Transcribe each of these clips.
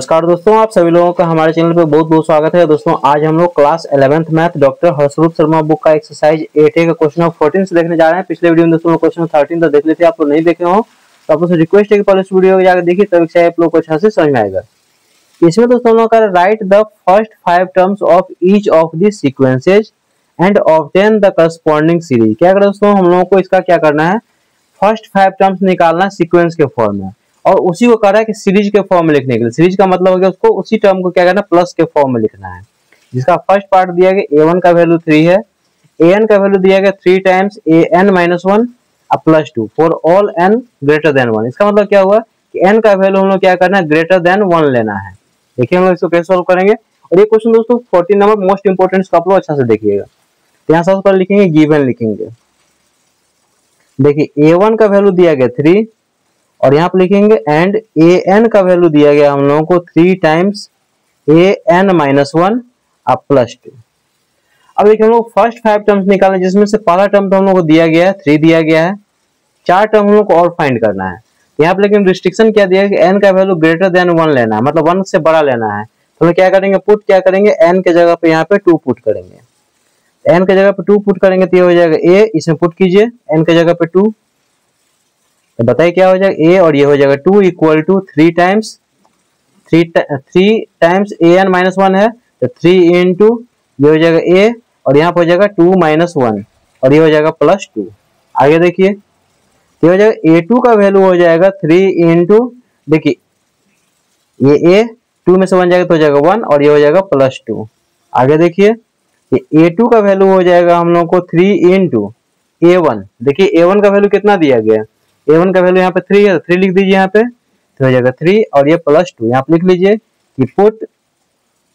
नमस्कार दोस्तों, आप सभी लोगों का हमारे चैनल पे बहुत बहुत स्वागत है। दोस्तों आज हम लोग class 11th math doctor Harshroop Sharma book का एक्सरसाइज 8A का क्वेश्चन नंबर 14 से देखने जा रहे हैं। पिछले वीडियो में दोस्तों क्वेश्चन नंबर 13 तक देख लेते हैं, आप लोग नहीं देखे हो तो आप लोग से रिक्वेस्ट है कि पहले इस वीडियो को जाकर देखिए, तभी आप लोग को अच्छा से समझ में आएगा। इसमें दोस्तों हम लोग का right the first 5 terms of each of the sequences and obtain the corresponding series. क्या करें दोस्तों, हम लोगों को इसका क्या करना है, फर्स्ट 5 टर्म्स निकालना है सीक्वेंस के फॉर्म में, और उसी को कह रहा है कि सीरीज के फॉर्म में लिखने के लिए। सीरीज का मतलब हो गया उसको उसी टर्म को क्या करना है, प्लस के फॉर्म में लिखना है। जिसका फर्स्ट पार्ट दिया गया a1 का वैल्यू 3 है, an का वैल्यू दिया गया 3 times an-1 plus 2 for all n greater then 1। इसका मतलब क्या हुआ कि n का वैल्यू हम लोग क्या करना है, ग्रेटर देन 1 लेना है। देखिए हम लोग इसको कैसे सॉल्व करेंगे। और ये क्वेश्चन दोस्तों 14 नंबर मोस्ट इंपोर्टेंट, इसको आप लोग अच्छा से देखिएगा। तो यहाँ सबसे पहले लिखेंगे गिवन लिखेंगे। देखिए a1 का वैल्यू दिया गया 3 और यहाँ पे लिखेंगे एंड an का वैल्यू दिया गया हम लोगों को 3 टाइम्स an-1 प्लस 2। अब देखिए हम लोग फर्स्ट 5 टर्म्स निकालना है, जिसमें से पहला टर्म तो हम लोग को दिया गया है 3 दिया गया है, 4 टर्म हम लोग को और फाइंड करना है। यहाँ पे लेकिन रिस्ट्रिक्शन क्या दिया है कि n का वैल्यू ग्रेटर देन 1 लेना है, मतलब 1 से बड़ा लेना है। तो हम क्या करेंगे, पुट क्या करेंगे, n के जगह पे यहाँ पे 2 पुट करेंगे। n के जगह पे 2 पुट करेंगे तो ये हो जाएगा a, इसमें पुट कीजिए n के जगह पे 2, तो बताइए क्या हो जाएगा a, और ये हो जाएगा 2 इक्वल टू 3 टाइम्स an-1 है तो 3 इंटू ये हो जाएगा a, और यहाँ पर हो जाएगा 2 - 1 और ये हो जाएगा प्लस 2। आगे देखिए ये हो जाएगा a2 का वैल्यू हो जाएगा 3 इंटू, देखिए ये a 2 में से 1 जाएगा तो हो जाएगा 1 और ये हो जाएगा प्लस 2। आगे देखिए ये a2 का वैल्यू हो जाएगा हम लोग को 3 इंटू a1। देखिए a1 का वैल्यू कितना दिया गया है, a1 का वैल्यू यहाँ पे 3 है, 3 लिख दीजिए यहाँ पे, तो हो जाएगा 3 और ये प्लस 2। यहाँ पे लिख लीजिए कि पुट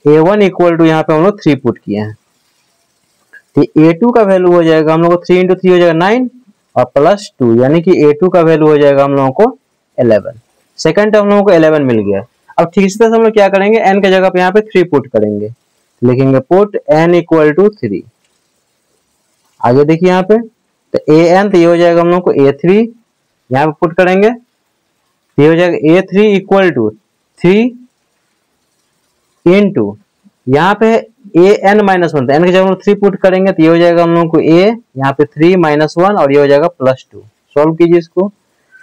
a1 इक्वल टू, यहाँ पे हम लोग 3 पुट किए हैं, तो a2 का वैल्यू हो जाएगा हम लोग को 3 इंटू 3 हो जाएगा 9 और प्लस 2, यानी कि a2 का वैल्यू हो जाएगा हम लोगों को 11। सेकंड टर्म हम लोगों को 11 मिल गया। अब ठीक इसी तरह से हम लोग क्या करेंगे, n के जगह पे यहाँ पे 3 पुट करेंगे, लिखेंगे पुट n इक्वल टू 3। आगे देखिए यहाँ पे तो an, तो ये हो जाएगा हम लोग को a3, यहाँ पे पुट करेंगे ये हो जाएगा a3 इक्वल टू 3 इंटू यहाँ पे an-1, तो n के जगह हम लोग 3 पुट करेंगे तो ये हो जाएगा हम लोग को a, यहाँ पे 3 - 1 और ये हो जाएगा प्लस 2। सॉल्व कीजिए इसको,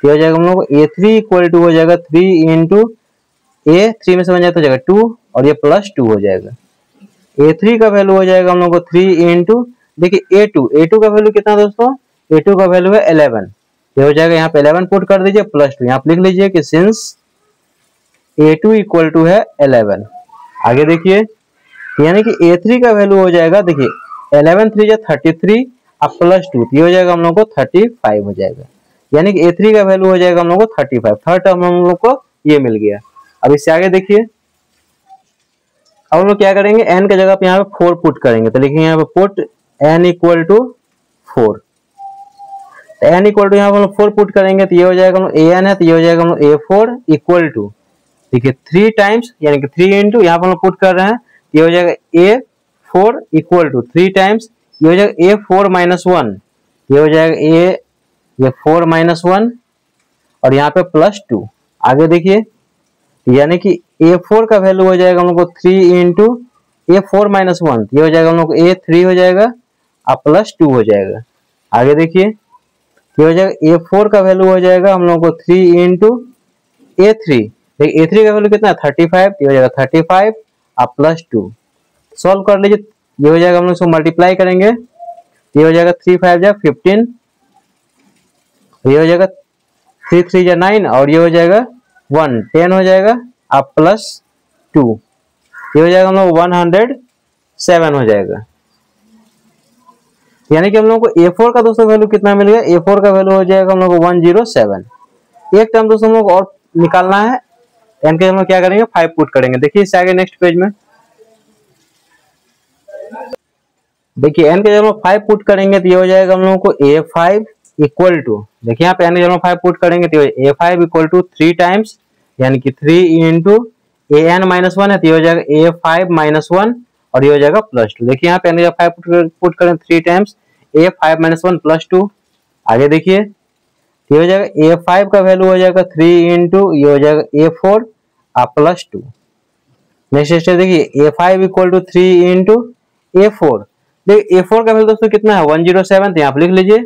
ये हो जाएगा हम लोग को a3 इक्वल टू हो जाएगा 3 इंटू a, 3 में से 1 जाएगा तो हो जाएगा 2 और ये प्लस 2 हो जाएगा। a3 का वैल्यू हो जाएगा हम लोग को 3 इंटू, देखिए a2 का वैल्यू कितना दोस्तों, a2 का वैल्यू है 11, ये हो जाएगा यहाँ पे 11 पुट कर दीजिए प्लस 2। यहाँ पे लिख लीजिए कि सिंस a2 इक्वल टू है 11। आगे देखिए यानी कि a3 का वैल्यू हो जाएगा, देखिए 11 3 जा 33 अब प्लस 2, ये हो जाएगा हम लोग को 35 हो जाएगा, यानी कि a3 का वैल्यू हो जाएगा हम लोग को 35। थर्ड टर्म हम लोग को ये मिल गया। अब इससे आगे देखिए, अब हम लोग क्या करेंगे, n के जगह पे यहाँ पे 4 पुट करेंगे, तो लिखेंगे यहाँ पे put n equal to 4। n equal to यहाँ पर हम लोग 4 पुट करेंगे तो ये हो जाएगा हम लोग an है तो ये हो जाएगा हम लोग a4 इक्वल टू, देखिए 3 टाइम्स यानी कि 3 इंटू यहाँ पर हम लोग पुट कर रहे हैं, ये हो जाएगा a4 इक्वल टू 3 टाइम्स ये हो जाएगा a4 - 1, ये हो जाएगा ये 4 - 1 और यहाँ पे प्लस 2। आगे देखिए यानी कि a4 का वैल्यू हो जाएगा हम लोग को 3 इंटू a4 - 1, ये हो जाएगा हम लोग को a3 हो जाएगा और प्लस 2 हो जाएगा। आगे देखिए ये हो जाएगा a4 का वैल्यू हो जाएगा हम लोग को 3 इंटू a3, देखिए a3 का वैल्यू कितना है 35, ये हो जाएगा 35 और प्लस 2। सॉल्व कर लीजिए, ये हो जाएगा हम लोग इसको मल्टीप्लाई करेंगे, ये हो जाएगा 3 5 जा 15, ये हो जाएगा 3 3 जा 9 और ये हो जाएगा 1 10 हो जाएगा और प्लस 2, ये हो जाएगा हम लोग 107 हो जाएगा। यानी कि हम लोग को a4 का दोस्तों वैल्यू कितना मिल गया, a4 का वैल्यू हो जाएगा हम लोग को 107। एक टर्म दोस्तों हम लोग और निकालना है, n के हम लोग क्या करेंगे 5 पुट करेंगे। देखिए इससे आगे नेक्स्ट पेज में देखिए n के जगह 5 पुट करेंगे तो ये हो जाएगा हम लोग को a5 इक्वल टू, देखिए यहाँ पे n के जगह 5 पुट करेंगे तो a5 इक्वल टू 3 टाइम्स यानी कि 3 इंटू an-1 है तो ये हो जाएगा a5 - 1 और ये हो जाएगा प्लस 2। देखिए यहाँ पे n के जगह 5 पुट करें 3 टाइम्स a5 - 1 प्लस 2। आगे देखिए ये हो जाएगा a5 का वैल्यू हो जाएगा 3 इंटू ये हो जाएगा a4 प्लस 2, नेक्स्ट स्टेप देखिए A5 equal to 3 into A4। देखिए A4 का वैल्यू दोस्तों कितना है 107, तो यहाँ पे लिख लीजिए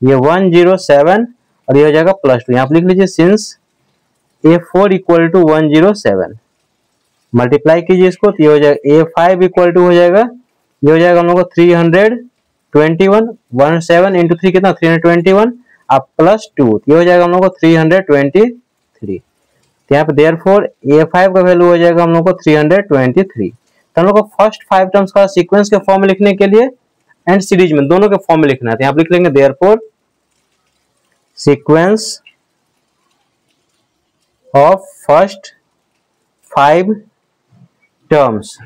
ये 107 और ये हो जाएगा +2, यहाँ पे लिख लीजिए since A4 equal to 107, multiply कीजिए इसको तो ये हो जाएगा A5 इक्वल टू हो जाएगा, ये हो जाएगा हम लोग को 321, 17 इंटू 3 कितना 321 अब +2, ये हो जाएगा हम लोग को 323। तो यहाँ पे देयरफॉर A5 का वैल्यू हो जाएगा हम लोग को 323। तो हम लोग को फर्स्ट 5 टर्म्स का सीक्वेंस के फॉर्म में लिखने के लिए एंड सीरीज में दोनों के फॉर्म में लिखना है, तो यहाँ पे लिख लेंगे therefore sequence of first 5 terms,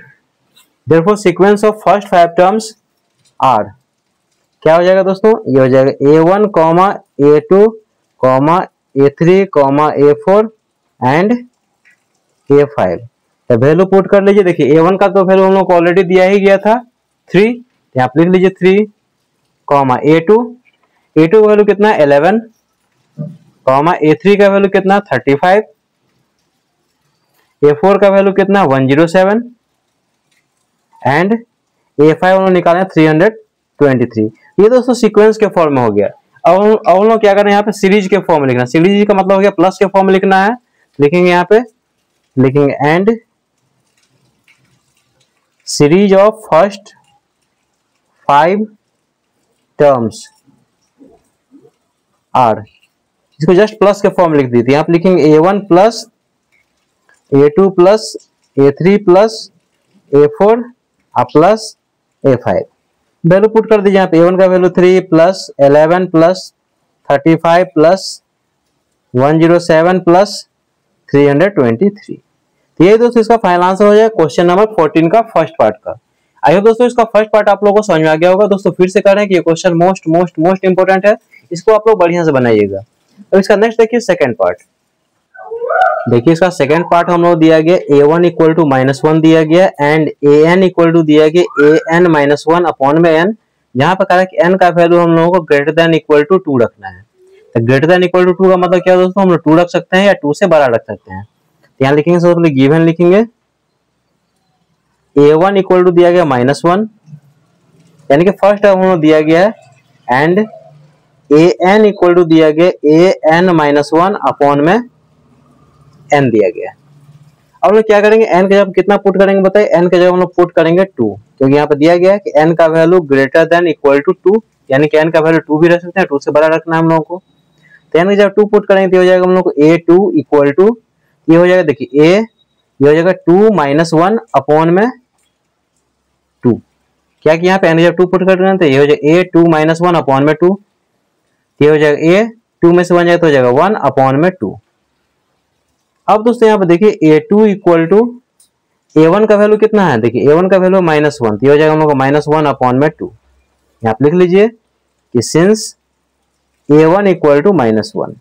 therefore sequence of first 5 terms are, क्या हो जाएगा दोस्तों, ये हो जाएगा A1, A2, A3, A4 and A5। तो वैल्यू पुट कर लीजिए। देखिए A1 का तो वैल्यू हम लोग को ऑलरेडी दिया ही गया था 3, यहाँ पे लिख लीजिए 3, A2 का वैल्यू कितना 11, A3 का वैल्यू कितना 35, A4 का वैल्यू कितना 107 एंड A5 हम लोग निकाले 323। ये दोस्तों सीक्वेंस के फॉर्म में हो गया। अब हम लोग क्या करें यहाँ पे सीरीज के फॉर्म में लिखना, सीरीज का मतलब हो गया प्लस के फॉर्म में लिखना है, लिखेंगे यहाँ पे लिखेंगे and series of first 5 terms are, इसको जस्ट प्लस के फॉर्म में लिख दी थी, यहाँ पे लिखेंगे A1 plus A2 plus A3 plus A4 plus A5। Value put कर दीजिए यहाँ पे A1 का value 3 plus 11 plus 35 plus 107 plus 323। तो ये दोस्तों इसका फाइनल आंसर हो जाएगा क्वेश्चन नंबर 14 का फर्स्ट पार्ट का। आई होप दोस्तों इसका फर्स्ट पार्ट आप लोगों को समझ में आ गया होगा। दोस्तों फिर से कह रहे हैं कि ये क्वेश्चन मोस्ट इंपोर्टेंट है, इसको आप लोग बढ़िया से बनाइएगा। तो इसका नेक्स्ट देखिए सेकंड पार्ट। देखिए इसका सेकंड पार्ट हम लोग दिया गया A1 इक्वल टू -1 दिया गया एंड AN इक्वल टू दिया गया AN -1 अपॉन में N। यहाँ पर कहा है कि N का वैल्यू हम लोगों को ग्रेटर देन इक्वल टू 2 रखना है। तो ग्रेटर देन इक्वल टू 2 का मतलब क्या दोस्तों, हम लोग 2 रख सकते हैं या 2 से बड़ा रख सकते हैं। तो यहाँ लिखेंगे सबसे पहले गिवन लिखेंगे A1 इक्वल टू दिया गया -1, यानी कि फर्स्ट हम लोग दिया गया है एंड AN इक्वल टू दिया गया AN -1 अपॉन में N दिया गया। अब लोग क्या करेंगे N के जगह कितना पुट करेंगे बताइए, N के जगह हम लोग पुट करेंगे 2, क्योंकि यहाँ पे दिया गया है कि N का value greater than equal to 2, यानी कि N का वैल्यू 2 भी रख सकते हैं, 2 से बड़ा रखना है हम लोगों को। तो N की जगह 2 पुट करेंगे तो हो जाएगा हम लोग को A2 इक्वल टू, ये हो जाएगा देखिए ये हो जाएगा 2 - 1 अपॉन में 2, क्या कि यहाँ पे N की जगह 2 पुट कर रहे हैं तो ये हो जाएगा A2 - 1 अपॉन में 2, ये हो जाएगा A 2 में से 1 जाए तो हो जाएगा 1 अपॉन में 2। अब दोस्तों यहाँ पे देखिए A2 इक्वल टू A1 का वैल्यू कितना है, देखिए A1 का वैल्यू -1, तो ये हो जाएगा हम लोग को -1 अपॉन में 2। यहाँ पे लिख लीजिए कि सिंस A1 इक्वल टू -1,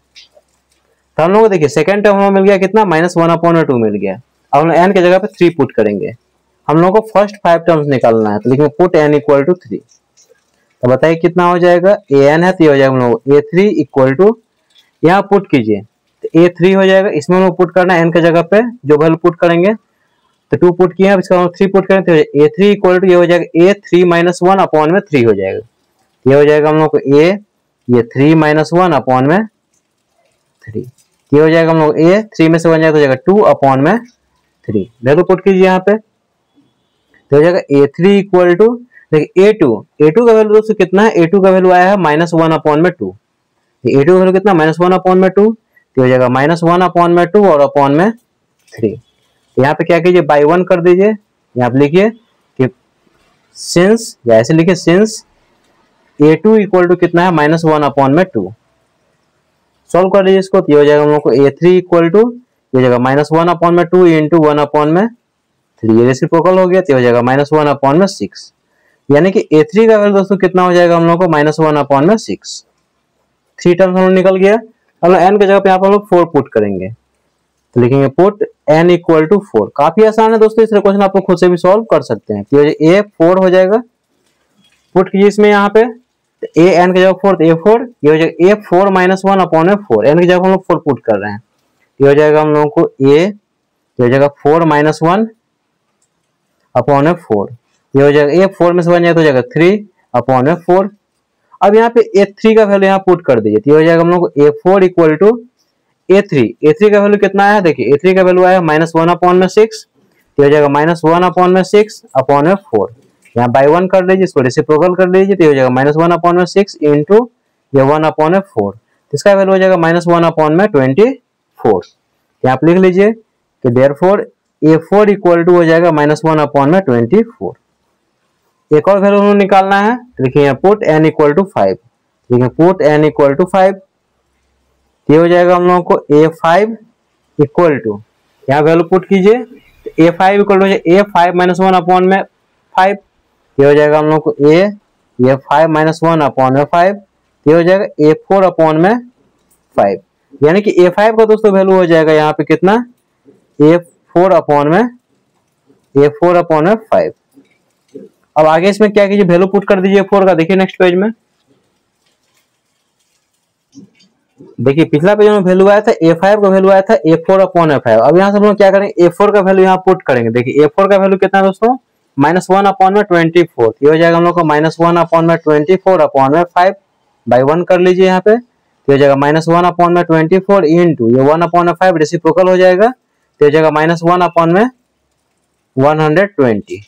तो हम लोग को देखिए सेकंड टर्म हमें मिल गया कितना -1 अपॉन में 2 मिल गया। अब हम लोग N के जगह पे 3 पुट करेंगे, हम लोग को फर्स्ट 5 टर्म्स निकालना है, तो लिखेंगे पुट N इक्वल टू 3। तो बताइए कितना हो जाएगा, AN है तो ये हो जाएगा हम लोग A3 इक्वल टू, यहाँ पुट कीजिए तो A3 हो जाएगा, इसमें हम लोग पुट करना है N के जगह पे जो वैल्यू पुट करेंगे, तो 2 पुट किए, इसका हम 3 पुट करेंगे तो A3 इक्वल टू ये हो जाएगा A3 - 1 अपॉन में 3 हो जाएगा, ये हो जाएगा हम लोग को A ये 3 - 1 अपॉन में 3, ये हो जाएगा हम लोग A 3 में से 1 जाएगा तो हो जाएगा 2 अपॉन में 3। वैल्यू पुट कीजिए यहाँ पे तो हो जाएगा A3 इक्वल टू, देखिए A2 का वैल्यू दोस्तों कितना है, A2 का वैल्यू आया है -1 अपॉन में 2, A2 का वैल्यू कितना -1 अपॉन में 2, तो हो जाएगा -1 अपॉन में 2 और अपॉन में 3। तो यहाँ पे क्या कीजिए बाई 1 कर दीजिए, यहाँ पे लिखिए कि सिंस, या ऐसे लिखिए सिंस A2 इक्वल टू कितना है -1 अपॉन में 2। सॉल्व कर लीजिए इसको, तो ये हो जाएगा हम लोग को A3 इक्वल टू ये हो जाएगा -1 अपॉन में 2 इंटू 1 अपॉन में 3, ये रेसिप्रोकल हो गया तो हो जाएगा -1 अपॉन में 6, यानी कि A3 का वैल्यू दोस्तों कितना हो जाएगा हम लोग को -1 अपॉन में 6। 3 टर्म्स हम लोग निकल गया। अब N के जगह पे यहाँ पर हम लोग 4 पुट करेंगे, तो लिखेंगे पुट N इक्वल टू 4। काफी आसान है दोस्तों, इस क्वेश्चन आप लोग खुद से भी सॉल्व कर सकते हैं। तो A 4 हो जाएगा, पुट कीजिए इसमें यहाँ पे तो A N के जगह 4 तो A4, ये हो जाएगा A 4 - 1 अपॉन में 4, N की जगह हम लोग 4 पुट कर रहे हैं, ये हो जाएगा हम लोगों को A, ये हो जाएगा 4 - 1 अपॉन में 4, ये हो जाएगा ए 4 में से बन जाएगा तो हो जाएगा 3 अपॉन में 4। अब यहाँ पे A3 का वैल्यू यहाँ पुट कर दीजिए, तो ये हो जाएगा हम लोग को A4 इक्वल टू A3 का वैल्यू कितना आया, देखिए A3 का वैल्यू आया -1 अपॉन में 6, तो हो जाएगा -1 अपॉन में 6 अपॉन में 4, यहाँ बाई 1 कर लीजिए, इसको रेसिप्रोकल कर लीजिए, तो हो जाएगा -1 अपॉन में 6 इंटू ये 1 अपॉन में 4, इसका वैल्यू हो जाएगा -1 अपॉन में 24। यहाँ आप लिख लीजिए कि देयरफॉर A4 इक्वल टू हो जाएगा -1 अपॉन में 24। एक और वैल्यू हमें निकालना है, देखिए यहाँ पुट n इक्वल टू 5, देखिए पुट n इक्वल टू 5, ये हो जाएगा हम लोगों को A5 इक्वल टू, यहाँ वैल्यू पुट कीजिए, तो A5 equal to A5 -1 upon में 5, ये हो जाएगा हम लोग को A5 -1 अपॉन में 5, ये हो जाएगा A4 अपॉन में 5, यानी कि A5 का दोस्तों वैल्यू हो जाएगा यहाँ पे कितना, A4 अपॉन में 5। अब आगे इसमें क्या कीजिए, वैल्यू पुट कर दीजिए A4 का, देखिए नेक्स्ट पेज में, देखिए पिछला पेज में वैल्यू आया था A5 का वैल्यू आया था A4 अपॉन में 5। अब यहाँ से हम लोग क्या करेंगे, A4 का वैल्यू यहाँ पुट करेंगे, देखिए A4 का वैल्यू कितना है दोस्तों, -1 अपॉन में 24, ये हो जाएगा हम लोग को -1 अपॉन में 24 अपॉन में 5, बाई 1 कर लीजिए यहाँ पे, तो हो जाएगा -1 अपॉन में 24 इंटू ये 1 अपॉन में 5 रेसिप्रोकल हो जाएगा, तो हो जाएगा -1 अपॉन में 120,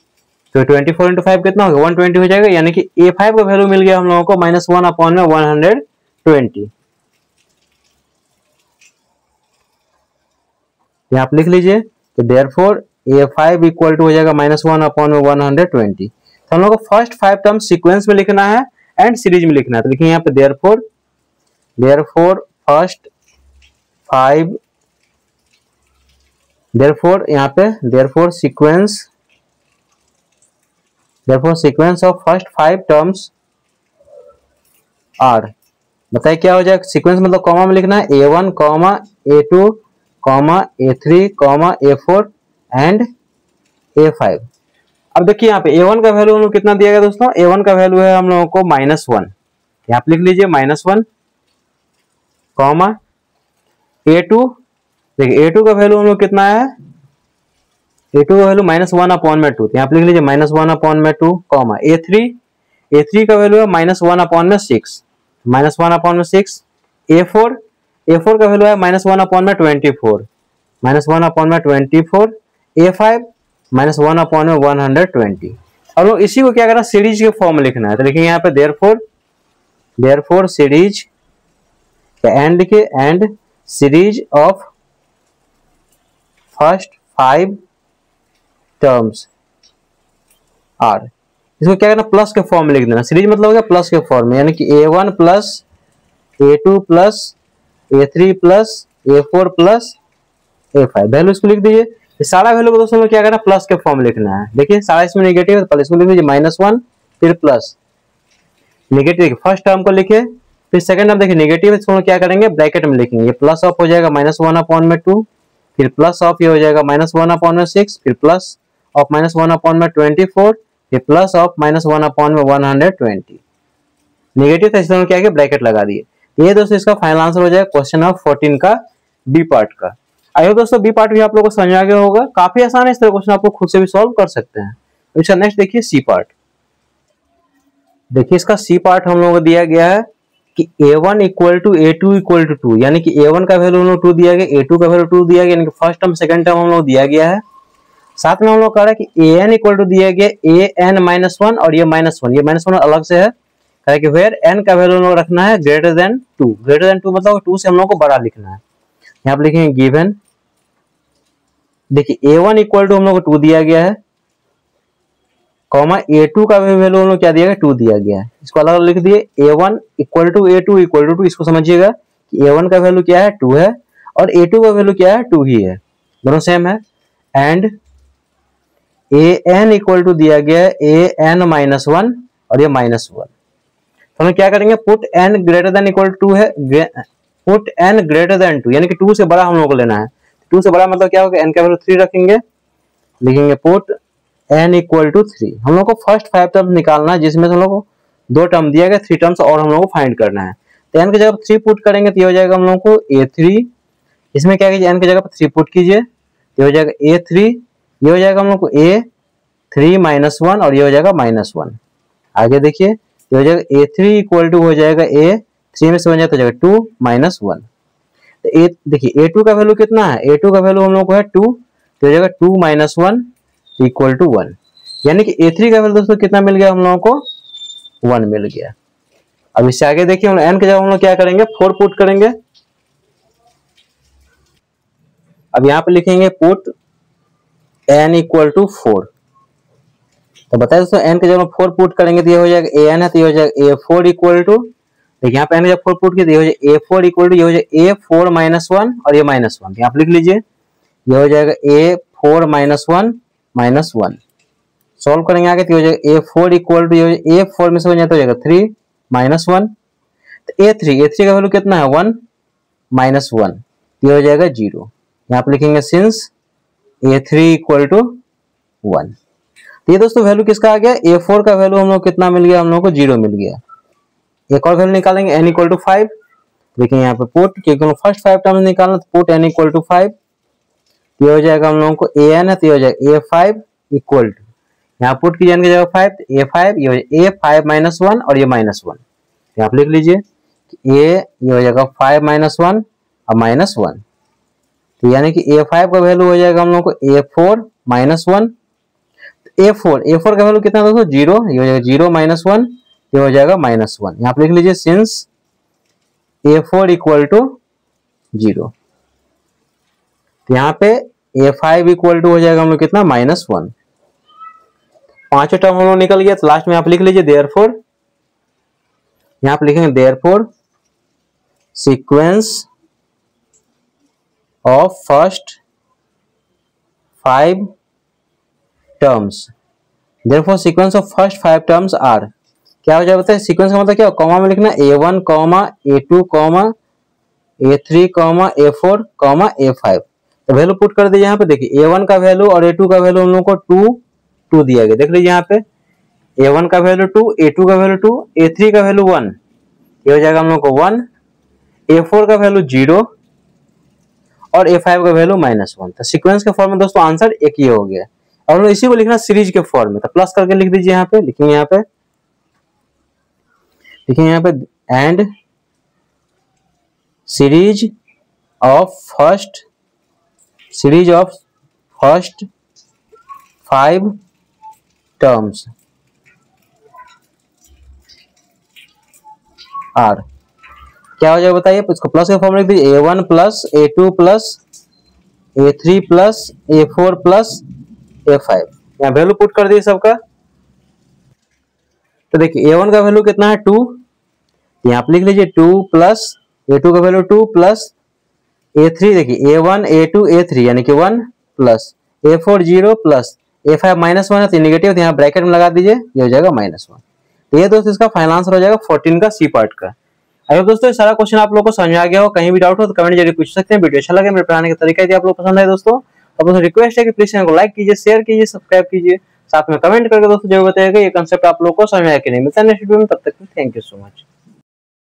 तो 24 इंटू 5 कितना होगा, 120 हो जाएगा, यानी कि A5 का वैल्यू मिल गया हम लोगों को -1 अपॉन में 120। यहाँ आप लिख लीजिए कि देयरफॉर A5 इक्वल टू हो जाएगा -1 अपॉन में 120। तो हम लोग को फर्स्ट 5 टर्म सीक्वेंस में लिखना है एंड सीरीज में लिखना है, तो देखिए यहाँ पे देयरफॉर फर्स्ट 5, देयरफॉर यहाँ पे therefore sequence of first 5 terms are, बताइए क्या हो जाएगा, सीक्वेंस मतलब कॉमा में लिखना है, A1, A2, A3, A4 and A5। अब देखिए यहाँ पे A1 का वैल्यू हम लोग कितना दिया गया दोस्तों, A1 का वैल्यू है हम लोगों को -1, यहाँ पे लिख लीजिए -1, A2, देखिए A2 का वैल्यू हम लोग कितना है, A2 का वैल्यू -1 अपॉन में 2, यहाँ पे लिख लीजिए -1 अपॉन में 2, A3 का वैल्यू है -1 अपॉन में 6, -1 अपॉन में 6, A4 का वैल्यू है -1 अपॉन में 24, -1 अपॉन में 24, A5 -1 अपॉन में 120। अब लोग इसी को क्या करना, सीरीज के फॉर्म में लिखना है, तो देखिए यहाँ पे देयरफॉर सीरीज एंड लिखिए, and series of first 5 terms are, इसको क्या करना, प्लस के फॉर्म में लिख देना, सीरीज मतलब हो गया प्लस के फॉर्म में, यानी कि A1 plus A2 plus A3 plus A4 plus A5, value इसको लिख दीजिए। ये सारा वैल्यू को दोस्तों में क्या करना, प्लस के फॉर्म में लिखना है, देखिए सारा इसमें नेगेटिव है, पहले इसको लिख दीजिए -1 फिर प्लस, नेगेटिव फर्स्ट टर्म को लिखे, फिर सेकंड टर्म देखिए नेगेटिव, इसको क्या करेंगे ब्रैकेट में लिखेंगे, ये प्लस ऑफ हो जाएगा -1 अपॉन में 2, फिर प्लस ऑफ ये हो जाएगा -1 अपॉन में 6, फिर प्लस ऑफ -1 अपॉन में 24, फिर प्लस ऑफ -1 अपॉन में 120, नेगेटिव था इसलिए क्या किया ब्रैकेट लगा दिए। ये दोस्तों इसका फाइनल आंसर हो जाएगा क्वेश्चन नंबर 14 का बी पार्ट का। आई होप दोस्तों बी पार्ट भी आप लोगों को समझ आ गया होगा, काफी आसान है, इस तरह क्वेश्चन आपको खुद से भी सॉल्व कर सकते हैं। इसका नेक्स्ट देखिए सी पार्ट, देखिए इसका सी पार्ट हम लोगों को दिया गया है कि A1 equal to A2 equal to 2, यानी कि A1 का वैल्यू हम लोग 2 दिया गया, A2 का वैल्यू 2 दिया गया, यानी कि फर्स्ट टर्म सेकंड टर्म हम लोग दिया गया है। साथ में हम लोग कह रहे हैं कि AN इक्वल टू दिया गया AN-1 और ये -1, ये -1 अलग से है, कह कि वेयर n का वैल्यू हम लोग रखना है ग्रेटर देन 2, ग्रेटर देन 2 मतलब 2 से हम लोग को बड़ा लिखना है। यहाँ पे लिखेंगे गिवन, देखिए A1 इक्वल टू हम लोग को 2 दिया गया है, कॉमा A2 का वैल्यू हम लोग क्या दिया गया 2 दिया गया है, इसको अलग अलग लिख दिए, A1 equal to A2 equal to 2, इसको समझिएगा कि A1 का वैल्यू क्या है 2 है और A2 का वैल्यू क्या है 2 ही है, दोनों सेम है। एंड AN इक्वल टू दिया गया है AN-1 और ये -1, तो हम क्या करेंगे put n greater than equal to है, पुट n ग्रेटर देन 2, यानी कि 2 से बड़ा हम लोग को लेना है, 2 से बड़ा मतलब क्या होगा, n का वैल्यू 3 रखेंगे, लिखेंगे पुट n इक्वल टू 3। हम लोग को फर्स्ट 5 टर्म्स निकालना है, जिसमें से हम लोग को 2 टर्म दिया गया, 3 टर्म्स और हम लोग को फाइंड करना है। तो n की जगह 3 पुट करेंगे तो ये हो जाएगा हम लोग को A3, इसमें क्या कीजिए n की जगह पर 3 पुट कीजिए, ये हो जाएगा A3, ये हो जाएगा हम लोग को A, 3 माइनस 1 और ये हो जाएगा -1। आगे देखिए ये हो जाएगा a3 इक्वल टू हो जाएगा a3 में से बन जाता है 2 माइनस 1। तो देखिए a2 का वैल्यू कितना है, a2 का वैल्यू हम लोग को है 2, तो हो जाएगा 2 माइनस 1 इक्वल टू 1, यानी कि a3 का वैल्यू दोस्तों कितना मिल गया हम लोगों को, 1 मिल गया। अब इससे आगे देखिए हम n के जगह हम लोग क्या करेंगे, 4 पुट करेंगे। अब यहाँ पे लिखेंगे पुट n इक्वल टू 4। तो बताइए दोस्तों n के जगह 4 पुट करेंगे तो ये हो जाएगा an है, तो ये हो जाएगा a4 इक्वल टू, देखिए यहाँ पे n के जगह 4 पुट किया तो ये हो जाएगा a4 इक्वल टू, ये हो जाएगा a4 माइनस 1 और ये -1, यहाँ पे लिख लीजिए ये हो जाएगा a4 माइनस 1 माइनस 1। सॉल्व करेंगे आगे तो ये हो जाएगा a4 इक्वल टू, ये a4 में से बन जाता हो जाएगा 3 माइनस 1, तो a3 का वैल्यू कितना है 1 माइनस 1, ये हो जाएगा 0। यहाँ पे लिखेंगे सिंस a3 इक्वल टू 1। तो ये दोस्तों वैल्यू किसका आ गया, a4 का वैल्यू हम लोग कितना मिल गया, हम लोग को 0 मिल गया। एक और वैल्यू निकालेंगे n इक्वल टू 5, देखिए यहाँ पे पुट, क्योंकि फर्स्ट 5 टर्म्स निकालना तो पुट n इक्वल टू 5, ये हो जाएगा हम लोगों को an है तो ये हो जाएगा a5 इक्वल टू, यहाँ पुट कीजिए n की जगह 5 तो a5, ये हो जाएगा a5 माइनस 1 और ये -1, यहाँ पे लिख लीजिए ये हो जाएगा 5 माइनस 1 और -1, तो यानी कि a5 का वैल्यू हो जाएगा हम लोग को a4 माइनस 1, a4 का वैल्यू कितना दोस्तों 0, ये हो जाएगा 0 माइनस 1, ये हो जाएगा -1, यहाँ पे लिख लीजिए सिंस a4 इक्वल टू 0, तो यहाँ पे a5 इक्वल टू हो जाएगा हम लोग कितना -1। पांचों टर्म हम लोग निकल गया, तो लास्ट में आप लिख लीजिए देयरफॉर, यहाँ पे लिखेंगे therefore sequence of first 5 terms, therefore sequence of first 5 terms are, क्या हो जाएगा, सीक्वेंस का मतलब क्या, कॉमा में लिखना a1, a2, a3, a4, a5। तो वैल्यू पुट कर दीजिए यहाँ पे, देखिए a1 का वैल्यू और a2 का वैल्यू हम लोग को 2 दिया गया, देख लीजिए यहाँ पे a1 का वैल्यू 2, a2 का वैल्यू 2, a3 का वैल्यू 1, ये हो जाएगा हम लोग को 1, a4 का वैल्यू 0 और a5 का वैल्यू -1। तो सीक्वेंस के फॉर्म में दोस्तों आंसर एक ही हो गया, और इसी को लिखना सीरीज के फॉर्म में, तो प्लस करके लिख दीजिए यहाँ पे, लिखेंगे यहाँ पे and series of first 5 terms are, क्या हो जाएगा बताइए, इसको प्लस के फॉर्म में लिख दीजिए a1 plus a2 plus a3 plus a4 plus a5, यहाँ वैल्यू पुट कर दिए सबका। तो देखिए a1 का वैल्यू कितना है 2, यहाँ पे लिख लीजिए 2 प्लस a2 का वैल्यू 2 प्लस a3, देखिए a1 a2 a3 यानी कि 1 प्लस a4 0 प्लस a5 -1 है तो नेगेटिव, तो यहाँ ब्रैकेट में लगा दीजिए, ये हो जाएगा -1। तो ये दोस्तों इसका फाइनल आंसर हो जाएगा 14 का सी पार्ट का। अगर दोस्तों ये सारा क्वेश्चन आप लोगों को समझ आ गया हो, कहीं भी डाउट हो तो कमेंट जरूर पूछ सकते हैं। वीडियो अच्छा लगे, मेरे पढ़ाने का तरीका यदि आप लोग पसंद है दोस्तों, तो दोस्तों रिक्वेस्ट है कि प्लीज चैनल को लाइक कीजिए, शेयर कीजिए, सब्सक्राइब कीजिए, साथ में कमेंट करके दोस्तों जरूर बताइएगा ये कांसेप्ट आप लोग को समझ आया कि नहीं। मिलता है नेक्स्ट वीडियो में, तब तक थैंक यू सो मच।